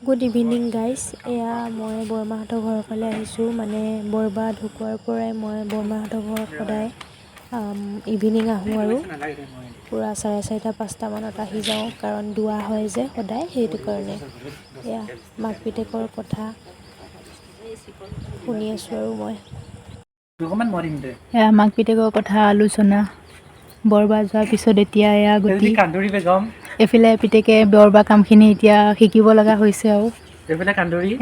Good evening guys. এয়া মই বৰমাহঁতৰ ঘৰৰ ফালে আহিছোঁ। মানে বৰবা ঢুকোৱাৰ পৰাই মই বৰমাহঁতৰ ঘৰত সদায় ইভিনিং আহোঁ আৰু পূৰা 4:30-5টা মানত আহি যাওঁ, কাৰণ দোৱা হয় যে সদায়, সেইটো কাৰণে। এয়া মাক পিতেকৰ কথা শুনি আছোঁ আৰু মই। এয়া মাক পিতেকৰ কথা আলোচনা। বৰবা যোৱাৰ পিছত এতিয়া এয়া গতি এইফালে পিতেকে বৰবা কামখিনি এতিয়া শিকিব লগা হৈছে আৰু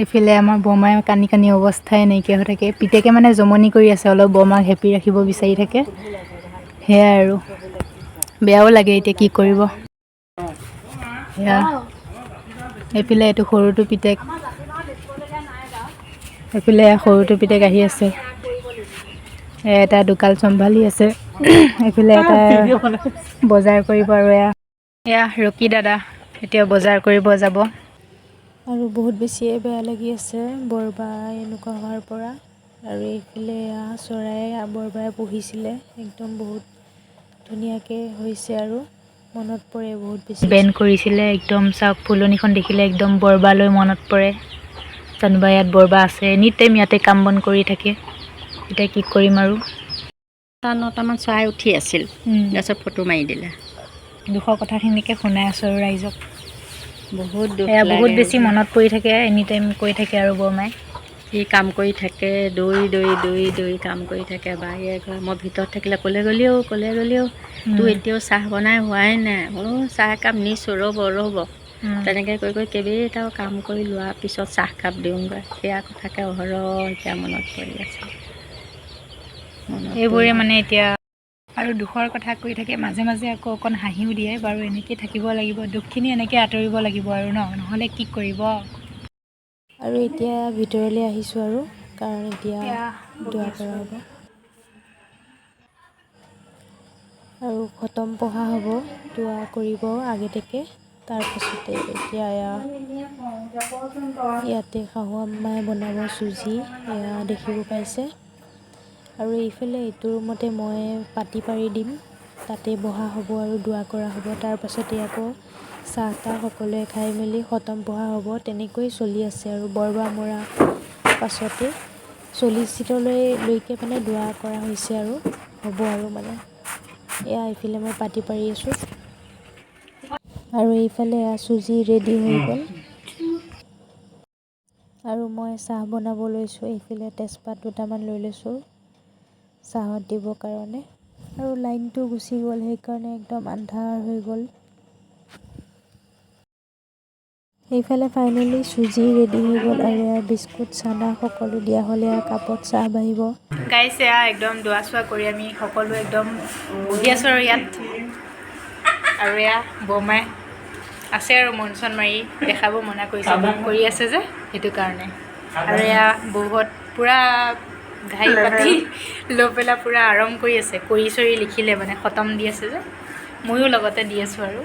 এইফালে আমাৰ বৰমাই কানি কানি অৱস্থাই নাইকিয়া হৈ থাকে। পিতেকে মানে জমনি কৰি আছে, অলপ বৰমাক হেপি ৰাখিব বিচাৰি থাকে। সেয়াই আৰু বেয়াও লাগে, এতিয়া কি কৰিব। সেয়া এইফালে এইটো সৰুটো পিতেক, এইফালে সৰুটো পিতেক আহি আছে। এটা দোকান চম্ভালি আছে, এইফালে এটা বজাৰ কৰিব। আৰু এয়া ৰকি দাদা এতিয়া বজাৰ কৰিব যাব। আৰু বহুত বেছিয়ে বেয়া লাগি আছে বৰবা এনেকুৱা হোৱাৰ পৰা। আৰু এইফালে এয়া চৰাই বৰবাই পুহিছিলে, একদম বহুত ধুনীয়াকৈ হৈছে আৰু মনত পৰে বহুত বেছি। বেন কৰিছিলে একদম, চাওক ফুলনিখন দেখিলে একদম বৰবালৈ মনত পৰে। জানোবা ইয়াত বৰবা আছে, এনি টাইম ইয়াতে কাম বন কৰি থাকে। এতিয়া কি কৰিম আৰু। 8-9টামান চৰাই উঠি আছিল, তাৰপিছত ফটো মাৰি দিলে। দুখৰ কথাখিনিকে শুনাই আছোঁ আৰু ৰাইজক। বহুত দুখ এয়া বহুত লাগে বেছি যে মনত পৰি থাকে, এনি টাইম কৈ থাকে আৰু বৰমাই। সি কাম কৰি থাকে, দৌৰি কাম কৰি থাকে। বাৰীয়ে ঘৰে মই ভিতৰত থাকিলে ক'লে গ'লিও তোৰ এতিয়াও চাহ বনাই হোৱাই নাই। চাহ একাপ নিছোঁ, ৰ'ব। তেনেকৈ কৰি কেইবাটাও কাম কৰি লোৱাৰ পিছত চাহকাপ দিওঁগৈ। সেয়া কথাকে অহৰহ এতিয়া মনত পৰি আছে। এইবোৰে মানে এতিয়া আৰু দুখৰ কথা কৈ থাকে, মাজে মাজে আকৌ অকণ হাঁহিও দিয়ে। বাৰু এনেকৈ থাকিব লাগিব, দুখখিনি এনেকৈ আঁতৰিব লাগিব আৰু নহ'লে কি কৰিব। আৰু এতিয়া ভিতৰলৈ আহিছোঁ আৰু, কাৰণ এতিয়া দোৱা কৰা হ'ব আৰু খতম পঢ়া হ'ব। দোৱা কৰিব আগতীয়াকৈ, তাৰপাছতে এতিয়া ইয়াতে শাহু আম্মাই বনাব চুজি, এয়া দেখিব পাইছে। আৰু এইফালে এইটো ৰুমতে মই পাটি পাৰি দিম, তাতে বহা হ'ব আৰু দোৱা কৰা হ'ব। তাৰপাছতে আকৌ চাহ তাহ সকলোৱে খাই মেলি খতম পঢ়া হ'ব। তেনেকৈ চলি আছে আৰু বৰবা মৰা পাছতে 40 চিটলৈকে মানে দোৱা কৰা হৈছে আৰু হ'ব আৰু মানে। এয়া এইফালে মই পাটি পাৰি আছোঁ, আৰু এইফালে চুজি ৰেডি হৈ গ'ল। আৰু মই চাহ বনাব লৈছোঁ। এইফালে তেজপাত 2টামান লৈ লৈছোঁ চাহত দিবৰ কাৰণে। আৰু লাইনটো গুচি গ'ল, সেইকাৰণে একদম আন্ধাৰ হৈ গ'ল। সেইফালে ফাইনেলি চুজি ৰেডি হৈ গ'ল, আৰু বিস্কুট চানা সকলো দিয়া হ'লে কাপত চাহ বাঢ়িব। গাইছে এয়া একদম দোৱা চোৱা কৰি আমি সকলো একদম বহি আছোঁ আৰু ইয়াত। আৰু এয়া বৰমাই আছে আৰু মন চন মাৰি, দেখাব মনা কৰিছে, কৰি আছে যে সেইটো কাৰণে। আৰু এয়া বৌহঁত পূৰা ঘাই পাতি লৈ পেলাই পূৰা আৰাম কৰি আছে। কৰি চৰি লিখিলে মানে খতম দি আছে যে, ময়ো লগতে দি আছোঁ আৰু।